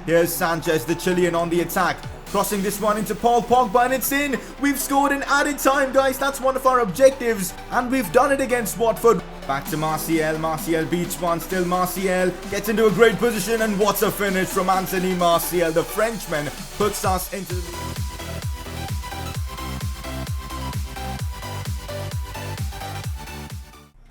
Here's Sanchez, the Chilean, on the attack. Crossing this one into Paul Pogba, and it's in. We've scored in added time, guys. That's one of our objectives, and we've done it against Watford. Back to Martial. Martial beats one. Still Martial gets into a great position, and what a finish from Anthony Martial. The Frenchman puts us into the...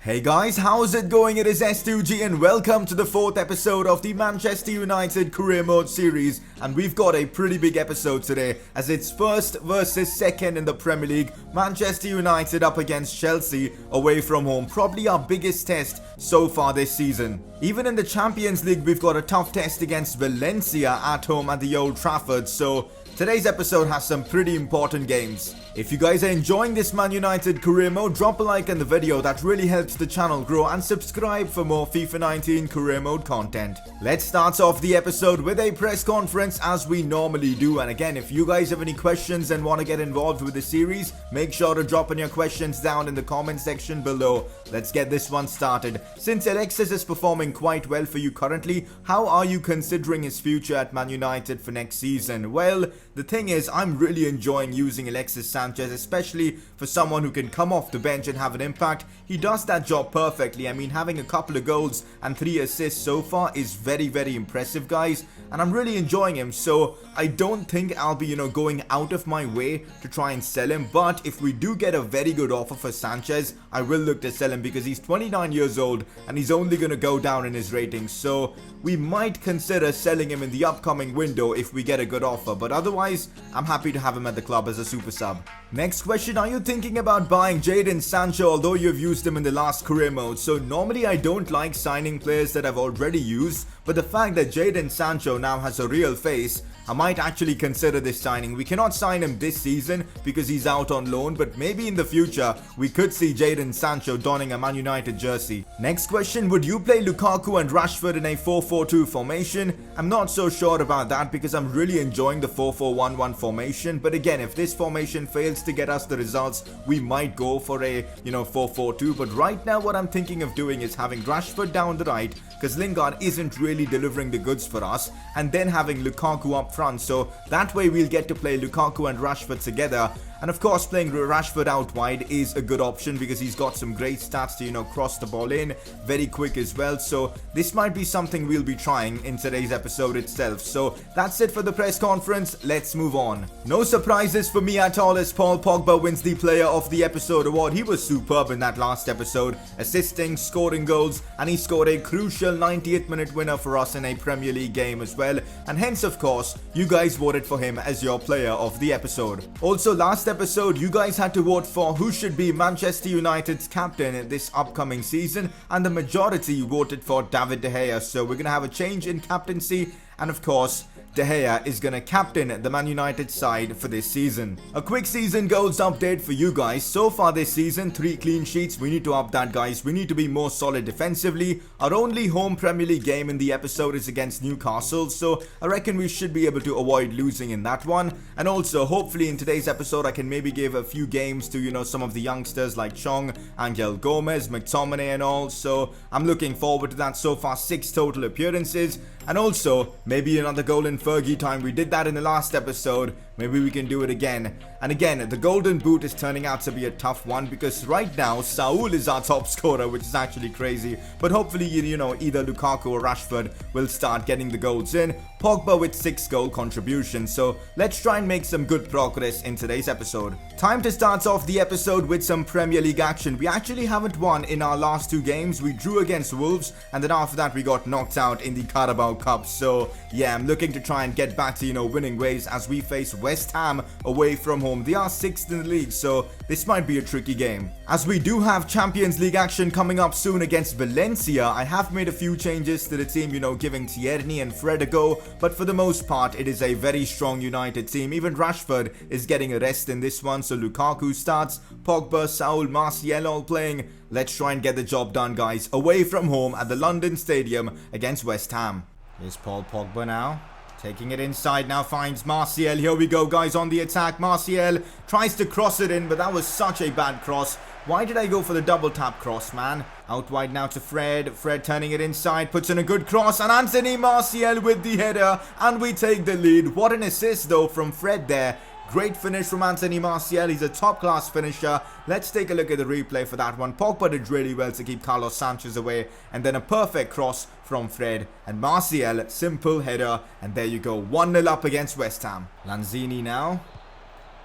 Hey guys, how's it going? It is S2G and welcome to the 4th episode of the Manchester United Career Mode series, and we've got a pretty big episode today as it's first versus second in the Premier League. Manchester United up against Chelsea away from home, probably our biggest test so far this season. Even in the Champions League, we've got a tough test against Valencia at home at the Old Trafford, so today's episode has some pretty important games. If you guys are enjoying this Man United career mode, drop a like on the video, that really helps the channel grow, and subscribe for more FIFA 19 career mode content. Let's start off the episode with a press conference as we normally do, and again, if you guys have any questions and want to get involved with the series, make sure to drop in your questions down in the comment section below. Let's get this one started. Since Alexis is performing quite well for you currently, how are you considering his future at Man United for next season? Well, the thing is, I'm really enjoying using Alexis Sanchez, especially for someone who can come off the bench and have an impact. He does that job perfectly. I mean, having a couple of goals and 3 assists so far is very, very impressive, guys, and I'm really enjoying him. So I don't think I'll be, going out of my way to try and sell him, but if we do get a very good offer for Sanchez, I will look to sell him because he's 29 years old and he's only going to go down in his ratings. So we might consider selling him in the upcoming window if we get a good offer, but otherwise I'm happy to have him at the club as a super sub. Next question, are you thinking about buying Jadon Sancho although you've used him in the last career mode? So normally I don't like signing players that I've already used, but the fact that Jadon Sancho now has a real face, I might actually consider this signing. We cannot sign him this season because he's out on loan, but maybe in the future we could see Jadon Sancho donning a Man United jersey. Next question, would you play Lukaku and Rashford in a 4-4-2 formation? I'm not so sure about that because I'm really enjoying the 4-4-1-1 formation, but again, if this formation fails to get us the results, we might go for a 4-4-2, but right now what I'm thinking of doing is having Rashford down the right because Lingard isn't really delivering the goods for us, and then having Lukaku up front, so that way we'll get to play Lukaku and Rashford together. And of course, playing Rashford out wide is a good option because he's got some great stats to cross the ball in, very quick as well. So this might be something we'll be trying in today's episode itself. So that's it for the press conference. Let's move on. No surprises for me at all as Paul Pogba wins the Player of the Episode award. He was superb in that last episode, assisting, scoring goals, and he scored a crucial 90th minute winner for us in a Premier League game as well. And hence, of course, you guys voted for him as your Player of the Episode. Also, last episode you guys had to vote for who should be Manchester United's captain this upcoming season, and the majority voted for David De Gea. So we're gonna have a change in captaincy, and of course De Gea is gonna captain the Man United side for this season. A quick season goals update for you guys. So far this season, 3 clean sheets. We need to up that, guys. We need to be more solid defensively. Our only home Premier League game in the episode is against Newcastle, so I reckon we should be able to avoid losing in that one. And also, hopefully in today's episode I can maybe give a few games to some of the youngsters like Chong, Angel Gomez, McTominay and all. So I'm looking forward to that. So far 6 total appearances, and also maybe another goal in Fergie time. We did that in the last episode. Maybe we can do it again. And again, the golden boot is turning out to be a tough one because right now Saul is our top scorer, which is actually crazy. But hopefully, either Lukaku or Rashford will start getting the goals in. Pogba with 6 goal contributions. So let's try and make some good progress in today's episode. Time to start off the episode with some Premier League action. We actually haven't won in our last 2 games. We drew against Wolves, and then after that we got knocked out in the Carabao Cup. So yeah, I'm looking to try and get back to winning ways as we face West Ham away from home. They are 6th in the league, so this might be a tricky game. As we do have Champions League action coming up soon against Valencia, I have made a few changes to the team, giving Tierney and Fred a go, but for the most part it is a very strong United team. Even Rashford is getting a rest in this one, so Lukaku starts, Pogba, Saul, Martial all playing. Let's try and get the job done, guys, away from home at the London Stadium against West Ham. Here's Paul Pogba now. Taking it inside now, finds Martial. Here we go, guys, on the attack. Martial tries to cross it in, but that was such a bad cross. Why did I go for the double tap cross, man? Out wide now to Fred. Fred turning it inside, puts in a good cross, and Anthony Martial with the header, and we take the lead. What an assist though from Fred there. Great finish from Anthony Martial. He's a top-class finisher. Let's take a look at the replay for that one. Pogba did really well to keep Carlos Sanchez away. And then a perfect cross from Fred. And Martial, simple header. And there you go. 1-0 up against West Ham. Lanzini now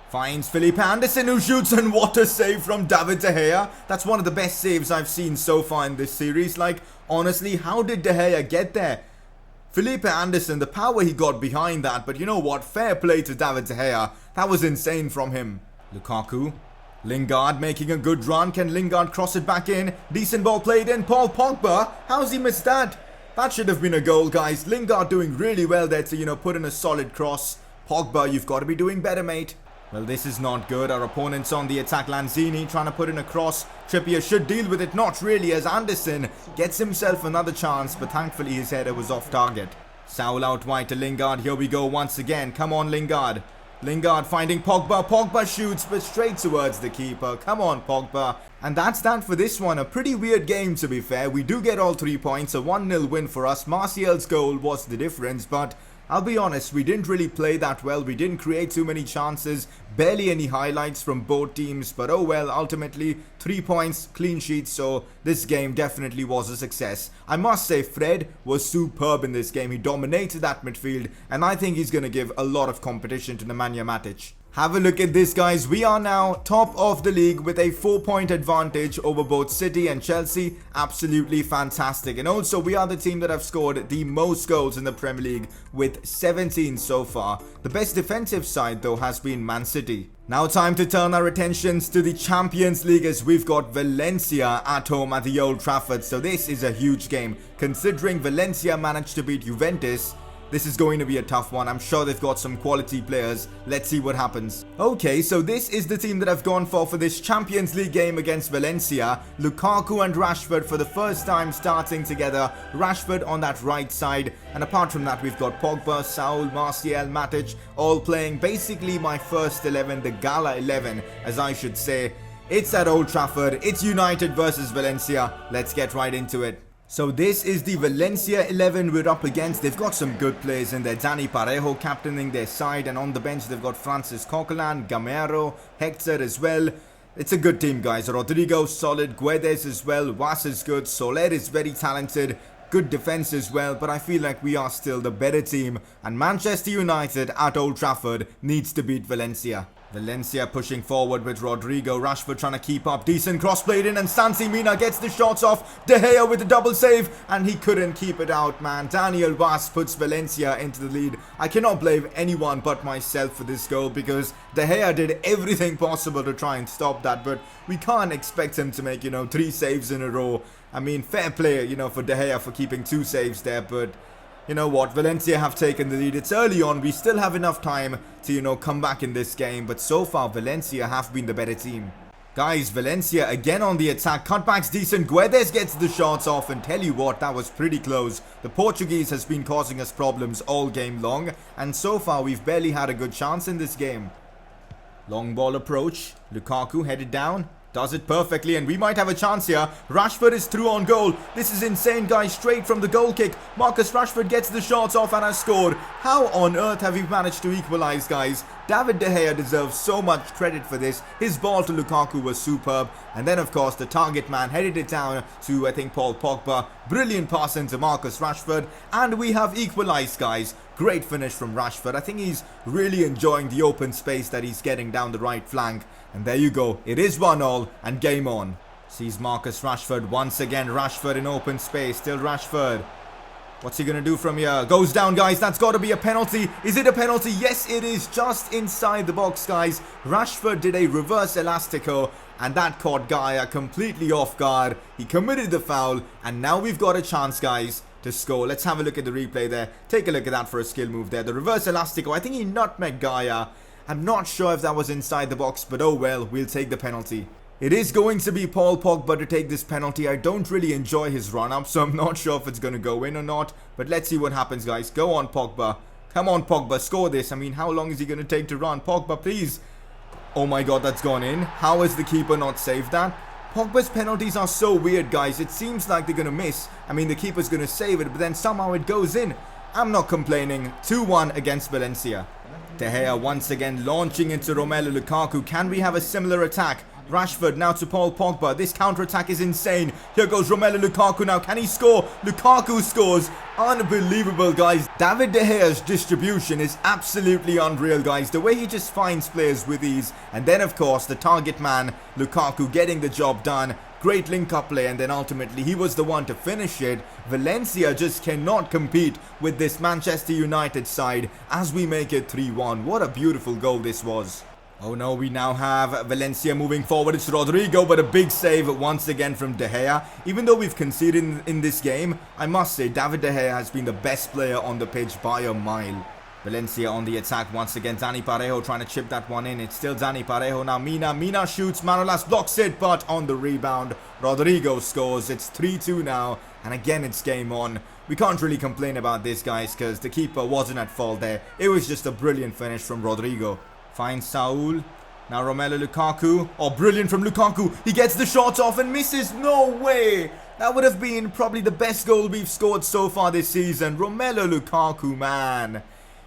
finds Felipe Anderson, who shoots, and what a save from David De Gea. That's one of the best saves I've seen so far in this series. Like, honestly, how did De Gea get there? Felipe Anderson, the power he got behind that, but you know what? Fair play to David De Gea. That was insane from him. Lukaku. Lingard making a good run. Can Lingard cross it back in? Decent ball played in. Paul Pogba. How's he missed that? That should have been a goal, guys. Lingard doing really well there to, put in a solid cross. Pogba, you've got to be doing better, mate. Well, this is not good. Our opponent's on the attack. Lanzini trying to put in a cross. Trippier should deal with it. Not really, as Anderson gets himself another chance, but thankfully his header was off target. Saul out wide to Lingard. Here we go once again. Come on, Lingard. Lingard finding Pogba. Pogba shoots, but straight towards the keeper. Come on, Pogba. And that's that for this one. A pretty weird game, to be fair. We do get all 3 points. A 1-0 win for us. Martial's goal was the difference, but I'll be honest, we didn't really play that well. We didn't create too many chances. Barely any highlights from both teams. But oh well, ultimately 3 points, clean sheet. So this game definitely was a success. I must say Fred was superb in this game. He dominated that midfield. And I think he's going to give a lot of competition to Nemanja Matic. Have a look at this, guys. We are now top of the league with a 4-point advantage over both City and Chelsea. Absolutely fantastic. And also, we are the team that have scored the most goals in the Premier League with 17 so far. The best defensive side, though, has been Man City. Now time to turn our attentions to the Champions League, as we've got Valencia at home at the Old Trafford. So this is a huge game. Considering Valencia managed to beat Juventus, this is going to be a tough one. I'm sure they've got some quality players. Let's see what happens. Okay, so this is the team that I've gone for this Champions League game against Valencia. Lukaku and Rashford for the first time starting together. Rashford on that right side. And apart from that, we've got Pogba, Saul, Martial, Matic, all playing basically my first 11, the Gala 11, as I should say. It's at Old Trafford. It's United versus Valencia. Let's get right into it. So this is the Valencia 11 we're up against. They've got some good players in there. Dani Parejo captaining their side. And on the bench, they've got Francis Coquelin, Gamero, Hector as well. It's a good team, guys. Rodrigo, solid. Guedes as well. Was is good. Soler is very talented. Good defense as well. But I feel like we are still the better team. And Manchester United at Old Trafford needs to beat Valencia. Valencia pushing forward with Rodrigo. Rashford trying to keep up. Decent cross played in, and Santi Mina gets the shots off. De Gea with a double save, and he couldn't keep it out, man. Daniel Vaz puts Valencia into the lead. I cannot blame anyone but myself for this goal, because De Gea did everything possible to try and stop that, but we can't expect him to make, 3 saves in a row. I mean, fair play, for De Gea for keeping 2 saves there, but you know what, Valencia have taken the lead. It's early on, we still have enough time to, come back in this game. But so far, Valencia have been the better team. Guys, Valencia again on the attack. Cutback's decent. Guedes gets the shots off, and tell you what, that was pretty close. The Portuguese has been causing us problems all game long, and so far we've barely had a good chance in this game. Long ball approach. Lukaku headed down. Does it perfectly, and we might have a chance here. Rashford is through on goal. This is insane, guys. Straight from the goal kick. Marcus Rashford gets the shots off and has scored. How on earth have we managed to equalize, guys? David De Gea deserves so much credit for this. His ball to Lukaku was superb. And then, of course, the target man headed it down to, I think, Paul Pogba. Brilliant pass into Marcus Rashford. And we have equalized, guys. Great finish from Rashford. I think he's really enjoying the open space that he's getting down the right flank. And there you go. It is 1-1 and game on. Sees Marcus Rashford once again. Rashford in open space. Still Rashford. What's he going to do from here? Goes down, guys. That's got to be a penalty. Is it a penalty? Yes, it is. Just inside the box, guys. Rashford did a reverse elastico, and that caught Gaia completely off guard. He committed the foul, and now we've got a chance, guys, to score. Let's have a look at the replay there. Take a look at that for a skill move there. The reverse elastico. I think he nutmegged Gaia. I'm not sure if that was inside the box, but oh well, we'll take the penalty. It is going to be Paul Pogba to take this penalty. I don't really enjoy his run-up, so I'm not sure if it's going to go in or not. But let's see what happens, guys. Go on, Pogba. Come on, Pogba. Score this. I mean, how long is he going to take to run? Pogba, please. Oh my god, that's gone in. How has the keeper not saved that? Pogba's penalties are so weird, guys. It seems like they're going to miss. I mean, the keeper's going to save it, but then somehow it goes in. I'm not complaining. 2-1 against Valencia. De Gea once again launching into Romelu Lukaku. Can we have a similar attack? Rashford now to Paul Pogba. This counter-attack is insane. Here goes Romelu Lukaku now. Can he score? Lukaku scores. Unbelievable, guys. David De Gea's distribution is absolutely unreal, guys. The way he just finds players with ease. And then, of course, the target man, Lukaku, getting the job done. Great link-up play, and then ultimately he was the one to finish it. Valencia just cannot compete with this Manchester United side as we make it 3-1. What a beautiful goal this was. Oh no, we now have Valencia moving forward. It's Rodrigo, but a big save once again from De Gea. Even though we've conceded in this game, I must say David De Gea has been the best player on the pitch by a mile. Valencia on the attack once again. Dani Parejo trying to chip that one in. It's still Dani Parejo now. Mina shoots. Manolas blocks it, but on the rebound, Rodrigo scores. It's 3-2 now, and again it's game on. We can't really complain about this, guys, because the keeper wasn't at fault there. It was just a brilliant finish from Rodrigo. Finds Saul. Now Romelu Lukaku. Oh, brilliant from Lukaku. He gets the shot off and misses. No way. That would have been probably the best goal we've scored so far this season. Romelu Lukaku, man.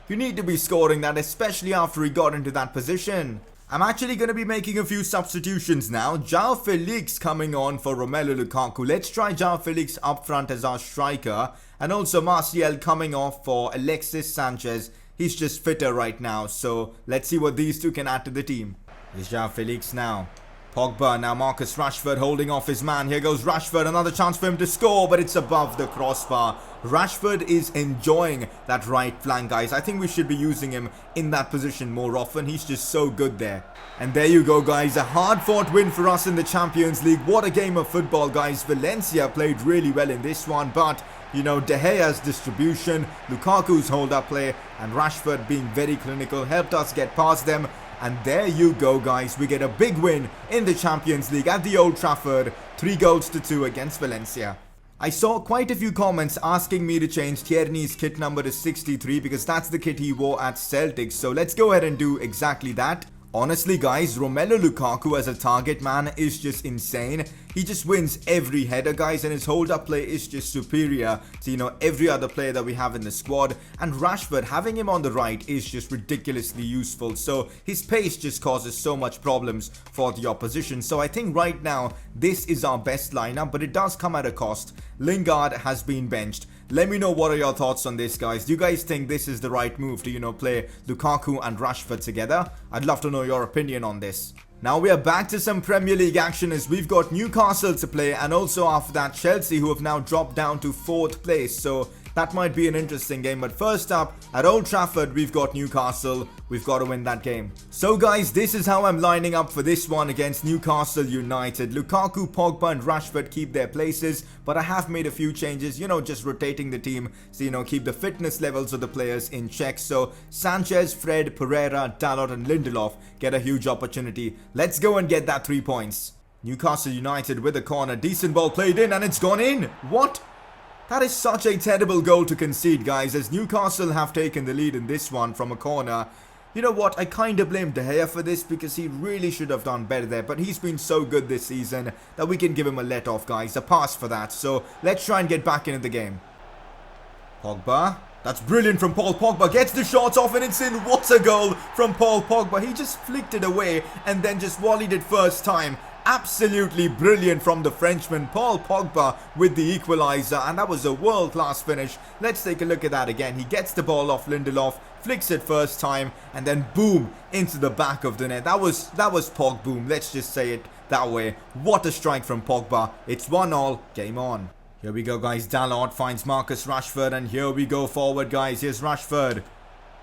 You need to be scoring that, especially after he got into that position. I'm actually going to be making a few substitutions now. João Felix coming on for Romelu Lukaku. Let's try João Felix up front as our striker. And also Martial coming off for Alexis Sanchez. He's just fitter right now, so let's see what these two can add to the team. Here's João Felix now. Pogba, now Marcus Rashford holding off his man. Here goes Rashford, another chance for him to score, but it's above the crossbar. Rashford is enjoying that right flank, guys. I think we should be using him in that position more often. He's just so good there. And there you go, guys. A hard-fought win for us in the Champions League. What a game of football, guys. Valencia played really well in this one, but you know, De Gea's distribution, Lukaku's hold-up play, and Rashford being very clinical helped us get past them. And there you go, guys. We get a big win in the Champions League at the Old Trafford. 3-2 against Valencia. I saw quite a few comments asking me to change Tierney's kit number to 63 because that's the kit he wore at Celtic. So let's go ahead and do exactly that. Honestly, guys, Romelu Lukaku as a target man is just insane. He just wins every header, guys, and his hold-up play is just superior to, you know, every other player that we have in the squad. And Rashford, having him on the right is just ridiculously useful. So his pace just causes so much problems for the opposition. So I think right now, this is our best lineup, but it does come at a cost. Lingard has been benched. Let me know what are your thoughts on this, guys. Do you guys think this is the right move to, you know, play Lukaku and Rashford together? I'd love to know your opinion on this. Now we are back to some Premier League action as we've got Newcastle to play, and also after that Chelsea, who have now dropped down to 4th place. So that might be an interesting game. But first up, at Old Trafford, we've got Newcastle. We've got to win that game. So guys, this is how I'm lining up for this one against Newcastle United. Lukaku, Pogba and Rashford keep their places, but I have made a few changes, you know, just rotating the team so, you know, keep the fitness levels of the players in check. So Sanchez, Fred, Pereira, Dalot and Lindelof get a huge opportunity. Let's go and get that 3 points. Newcastle United with a corner. Decent ball played in and it's gone in. What? That is such a terrible goal to concede, guys, as Newcastle have taken the lead in this one from a corner. You know what, I kind of blame De Gea for this because he really should have done better there, but he's been so good this season that we can give him a let-off, guys, a pass for that. So let's try and get back into the game. Pogba, that's brilliant from Paul Pogba, gets the shot off and it's in. What a goal from Paul Pogba. He just flicked it away and then just volleyed it first time. Absolutely brilliant from the Frenchman, Paul Pogba, with the equaliser, and that was a world-class finish. Let's take a look at that again. He gets the ball off Lindelof, flicks it first time, and then boom, into the back of the net. That was Pog boom, let's just say it that way. What a strike from Pogba. It's 1-1, game on. Here we go, guys. Dalot finds Marcus Rashford, and here we go forward, guys. Here's Rashford.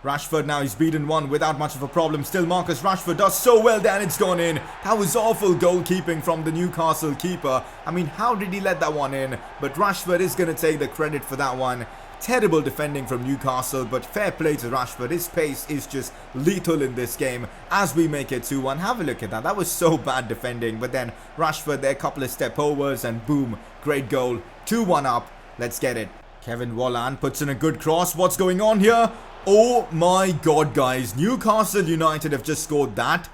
Rashford now, he's beaten one without much of a problem. Still Marcus Rashford does so well there and it's gone in. That was awful goalkeeping from the Newcastle keeper. I mean, how did he let that one in? But Rashford is going to take the credit for that one. Terrible defending from Newcastle, but fair play to Rashford. His pace is just lethal in this game as we make it 2-1. Have a look at that. That was so bad defending. But then Rashford there, couple of step overs and boom, great goal. 2-1 up. Let's get it. Kevin Volland puts in a good cross. What's going on here? Oh my god, guys. Newcastle United have just scored that.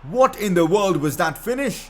What in the world was that finish?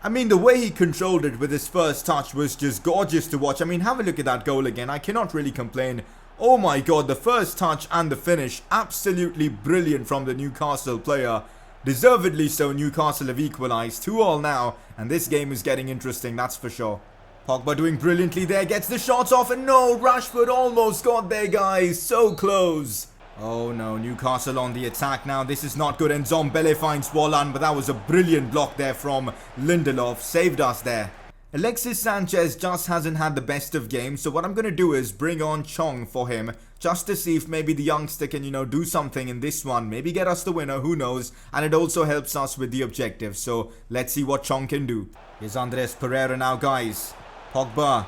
I mean, the way he controlled it with his first touch was just gorgeous to watch. I mean, have a look at that goal again. I cannot really complain. Oh my god, the first touch and the finish, absolutely brilliant from the Newcastle player. Deservedly so, Newcastle have equalised 2-2 now, and this game is getting interesting, that's for sure. Pogba doing brilliantly there, gets the shots off, and no, Rashford almost got there, guys, so close. Oh no, Newcastle on the attack now, this is not good, and Ndombele finds Wallan, but that was a brilliant block there from Lindelof, saved us there. Alexis Sanchez just hasn't had the best of games, so what I'm going to do is bring on Chong for him, just to see if maybe the youngster can, do something in this one, maybe get us the winner, who knows, and it also helps us with the objective, so let's see what Chong can do. Here's Andres Pereira now, guys. Pogba,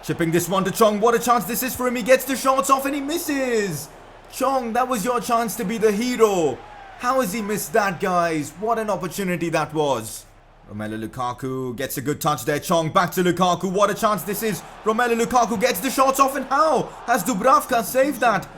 chipping this one to Chong, what a chance this is for him, he gets the shots off and he misses! Chong, that was your chance to be the hero. How has he missed that, guys? What an opportunity that was. Romelu Lukaku gets a good touch there. Chong back to Lukaku. What a chance this is. Romelu Lukaku gets the shots off, and how has Dubravka saved that?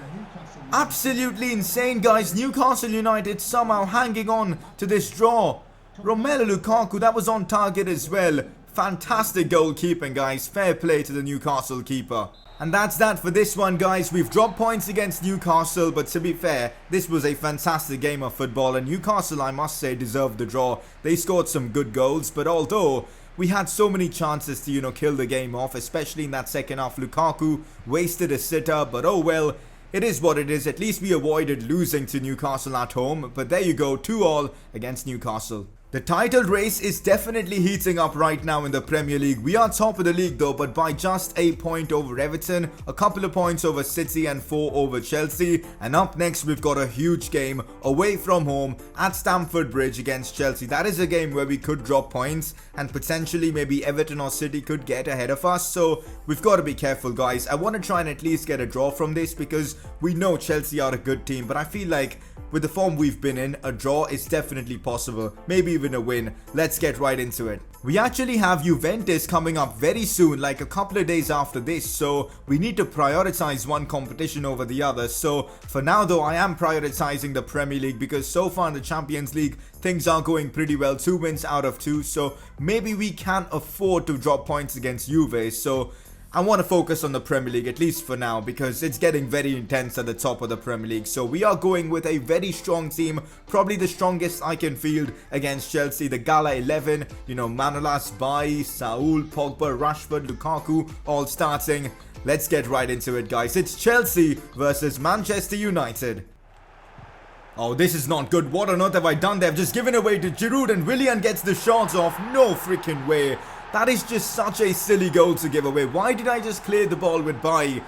Absolutely insane, guys. Newcastle United somehow hanging on to this draw. Romelu Lukaku, that was on target as well. Fantastic goalkeeping, guys. Fair play to the Newcastle keeper. And that's that for this one, guys. We've dropped points against Newcastle, but to be fair, this was a fantastic game of football, and Newcastle, I must say, deserved the draw. They scored some good goals, but although we had so many chances to, kill the game off, especially in that second half, Lukaku wasted a sitter, but oh well, it is what it is. At least we avoided losing to Newcastle at home, but there you go, 2-2 against Newcastle. The title race is definitely heating up right now in the Premier League. We are top of the league though, but by just a point over Everton, a couple of points over City and 4 over Chelsea. And up next we've got a huge game away from home at Stamford Bridge against Chelsea. That is a game where we could drop points and potentially maybe Everton or City could get ahead of us. So we've got to be careful, guys. I want to try and at least get a draw from this because we know Chelsea are a good team, but I feel like with the form we've been in, a draw is definitely possible, maybe even a win. Let's get right into it. We actually have Juventus coming up very soon, like a couple of days after this, so we need to prioritize one competition over the other. So for now though, I am prioritizing the Premier League because so far in the Champions League, things are going pretty well, 2 wins out of 2, so maybe we can afford to drop points against Juve. So I want to focus on the Premier League, at least for now, because it's getting very intense at the top of the Premier League. So we are going with a very strong team, probably the strongest I can field against Chelsea. The Gala 11, Manolas, Bailly, Saul, Pogba, Rashford, Lukaku, all starting. Let's get right into it, guys. It's Chelsea versus Manchester United. Oh, this is not good. What on earth have I done there? I've just given away to Giroud and Willian gets the shots off. No freaking way. That is just such a silly goal to give away. Why did I just clear the ball with Bailly?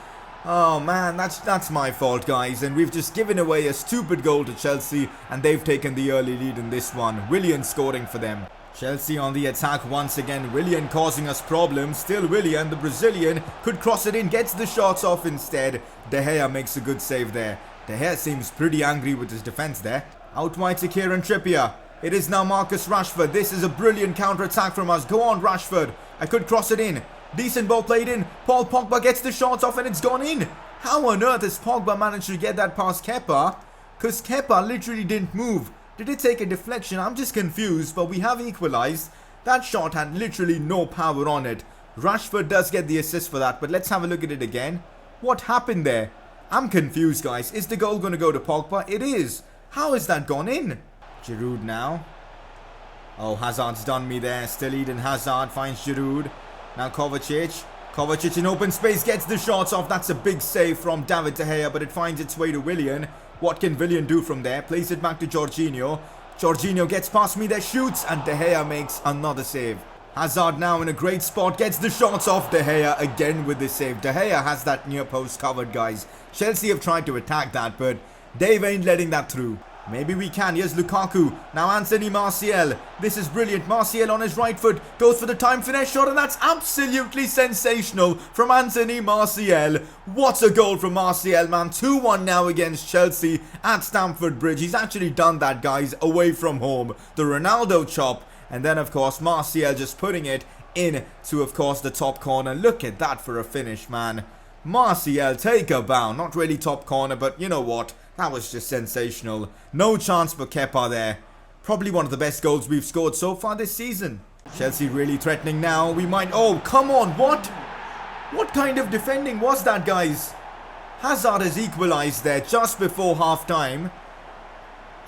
Oh man, that's my fault, guys. And we've just given away a stupid goal to Chelsea and they've taken the early lead in this one. Willian scoring for them. Chelsea on the attack once again. Willian causing us problems. Still Willian, the Brazilian, could cross it in, gets the shots off instead. De Gea makes a good save there. De Gea seems pretty angry with his defense there. Out wide to Kieran Trippier. It is now Marcus Rashford. This is a brilliant counter-attack from us. Go on, Rashford. I could cross it in. Decent ball played in. Paul Pogba gets the shots off and it's gone in. How on earth has Pogba managed to get that past Kepa? Because Kepa literally didn't move. Did it take a deflection? I'm just confused, but we have equalized. That shot had literally no power on it. Rashford does get the assist for that, but let's have a look at it again. What happened there? I'm confused, guys. Is the goal going to go to Pogba? It is. How has that gone in? Giroud now. Oh, Hazard's done me there. Still Eden Hazard finds Giroud. Now Kovacic. Kovacic in open space gets the shots off. That's a big save from David De Gea, but it finds its way to Willian. What can Willian do from there? Plays it back to Jorginho. Jorginho gets past me there, shoots, and De Gea makes another save. Hazard now in a great spot, gets the shots off. De Gea again with the save. De Gea has that near post covered, guys. Chelsea have tried to attack that, but Dave ain't letting that through. Maybe we can. Here's Lukaku. Now Anthony Martial. This is brilliant. Martial on his right foot. Goes for the time finesse shot. And that's absolutely sensational from Anthony Martial. What a goal from Martial, man. 2-1 now against Chelsea at Stamford Bridge. He's actually done that, guys, away from home. The Ronaldo chop. And then, of course, Martial just putting it into, of course, the top corner. Look at that for a finish, man. Martial, take a bow. Not really top corner, but you know what? That was just sensational. No chance for Kepa there. Probably one of the best goals we've scored so far this season. Chelsea really threatening now. We might... Oh, come on. What? What kind of defending was that, guys? Hazard has equalized there just before half-time.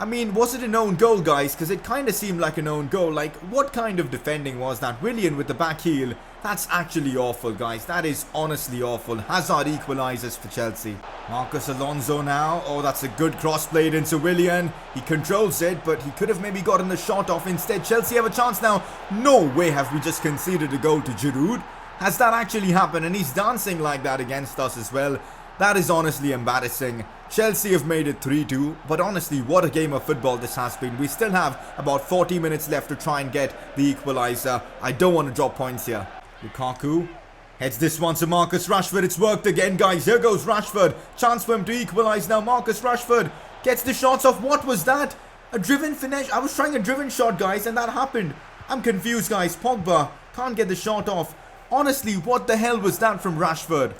I mean, was it an own goal, guys? Because it kind of seemed like an own goal. Like, what kind of defending was that? Willian with the back heel. That's actually awful, guys. That is honestly awful. Hazard equalizes for Chelsea. Marcus Alonso now. Oh, that's a good cross played into Willian. He controls it, but he could have maybe gotten the shot off instead. Chelsea have a chance now. No way have we just conceded a goal to Giroud. Has that actually happened? And he's dancing like that against us as well. That is honestly embarrassing. Chelsea have made it 3-2, but honestly, what a game of football this has been. We still have about 40 minutes left to try and get the equaliser. I don't want to drop points here. Lukaku heads this one to Marcus Rashford. It's worked again, guys. Here goes Rashford. Chance for him to equalise now. Marcus Rashford gets the shots off. What was that? A driven finish. I was trying a driven shot, guys, and that happened. I'm confused, guys. Pogba can't get the shot off. Honestly, what the hell was that from Rashford?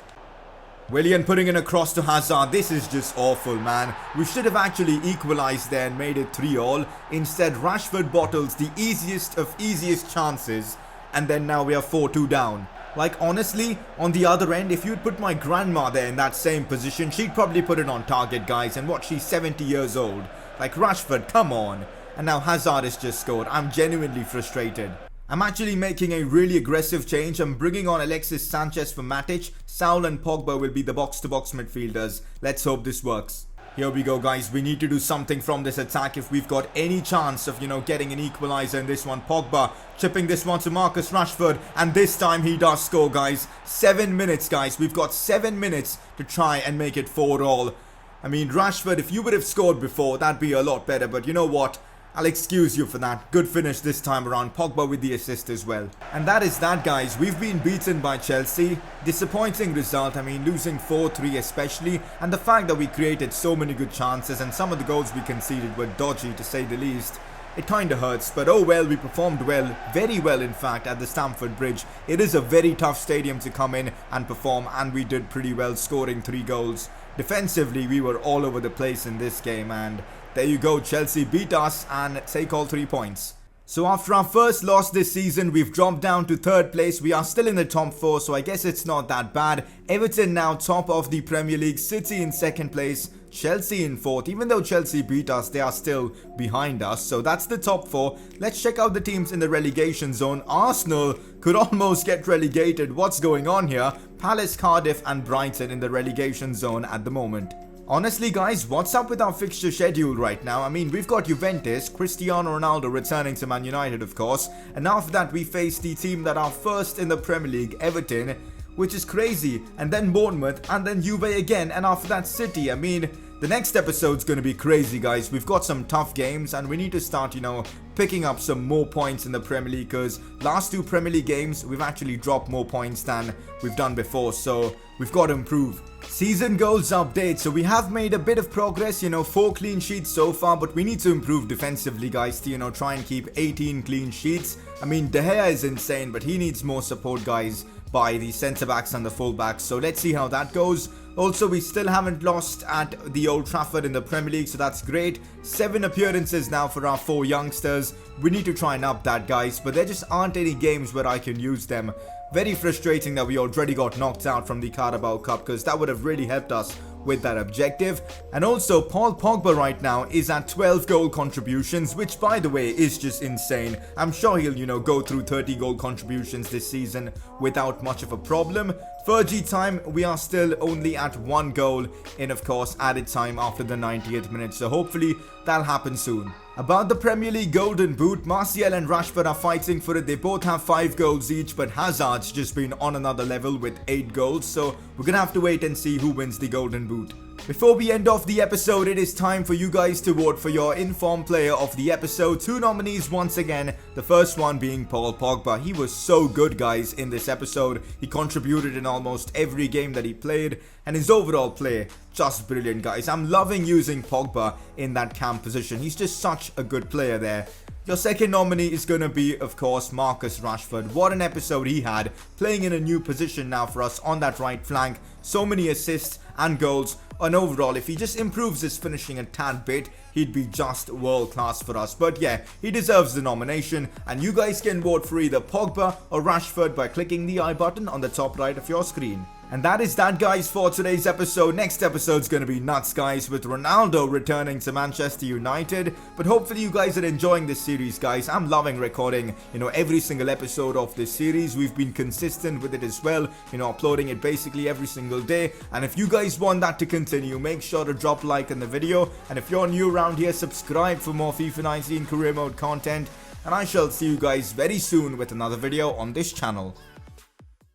Willian putting in a cross to Hazard. This is just awful, man. We should have actually equalised there and made it 3-all. Instead, Rashford bottles the easiest of easiest chances. And then now we are 4-2 down. Like, honestly, on the other end, if you'd put my grandma there in that same position, she'd probably put it on target, guys. And what, she's 70 years old. Like, Rashford, come on. And now Hazard has just scored. I'm genuinely frustrated. I'm actually making a really aggressive change. I'm bringing on Alexis Sanchez for Matic. Saul and Pogba will be the box-to-box midfielders. Let's hope this works. Here we go, guys. We need to do something from this attack if we've got any chance of, getting an equaliser in this one. Pogba chipping this one to Marcus Rashford. And this time he does score, guys. 7 minutes, guys. We've got 7 minutes to try and make it 4-all. I mean, Rashford, if you would have scored before, that'd be a lot better. But you know what? I'll excuse you for that. Good finish this time around. Pogba with the assist as well. And that is that, guys. We've been beaten by Chelsea. Disappointing result. I mean, losing 4-3 especially. And the fact that we created so many good chances and some of the goals we conceded were dodgy, to say the least. It kind of hurts, but oh well, we performed well, very well in fact, at the Stamford Bridge. It is a very tough stadium to come in and perform, and we did pretty well, scoring 3 goals. Defensively, we were all over the place in this game, and there you go, Chelsea beat us and take all 3 points. So after our first loss this season, we've dropped down to 3rd place. We are still in the top 4, so I guess it's not that bad. Everton now top of the Premier League, City in 2nd place, Chelsea in 4th. Even though Chelsea beat us, they are still behind us. So that's the top 4. Let's check out the teams in the relegation zone. Arsenal could almost get relegated. What's going on here? Palace, Cardiff and Brighton in the relegation zone at the moment. Honestly, guys, what's up with our fixture schedule right now? I mean, we've got Juventus, Cristiano Ronaldo returning to Man United, of course. And after that, we face the team that are first in the Premier League, Everton, which is crazy. And then Bournemouth, and then Juve again. And after that, City. I mean, the next episode's going to be crazy, guys. We've got some tough games, and we need to start, picking up some more points in the Premier League. Because last 2 Premier League games, we've actually dropped more points than we've done before. So we've got to improve. Season goals update. So we have made a bit of progress, 4 clean sheets so far, but we need to improve defensively, guys, to, try and keep 18 clean sheets. I mean, De Gea is insane, but he needs more support, guys, by the centre-backs and the full-backs. So let's see how that goes. Also, we still haven't lost at the Old Trafford in the Premier League, so that's great. 7 appearances now for our 4 youngsters. We need to try and up that, guys, but there just aren't any games where I can use them. Very frustrating that we already got knocked out from the Carabao Cup, because that would have really helped us with that objective. And also, Paul Pogba right now is at 12 goal contributions, which by the way is just insane. I'm sure he'll, go through 30 goal contributions this season without much of a problem. Fergie time, we are still only at 1 goal in, of course, added time after the 90th minute. So hopefully that'll happen soon. About the Premier League Golden Boot, Martial and Rashford are fighting for it. They both have 5 goals each, but Hazard's just been on another level with 8 goals. So we're gonna have to wait and see who wins the Golden Boot. Before we end off the episode, it is time for you guys to vote for your informed player of the episode. 2 nominees once again, the first one being Paul Pogba. He was so good, guys, in this episode. He contributed in almost every game that he played, and his overall play, just brilliant, guys. I'm loving using Pogba in that cam position. He's just such a good player there. Your second nominee is going to be, of course, Marcus Rashford. What an episode he had, playing in a new position now for us on that right flank. So many assists and goals. and overall, if he just improves his finishing a tad bit, he'd be just world class for us. But yeah, he deserves the nomination, and you guys can vote for either Pogba or Rashford by clicking the I button on the top right of your screen. And that is that, guys, for today's episode. Next episode's gonna be nuts, guys, with Ronaldo returning to Manchester United. But hopefully you guys are enjoying this series, guys. I'm loving recording, every single episode of this series. We've been consistent with it as well, uploading it basically every single day. And if you guys want that to continue, make sure to drop a like on the video. And if you're new around here, subscribe for more FIFA 19 career mode content. And I shall see you guys very soon with another video on this channel.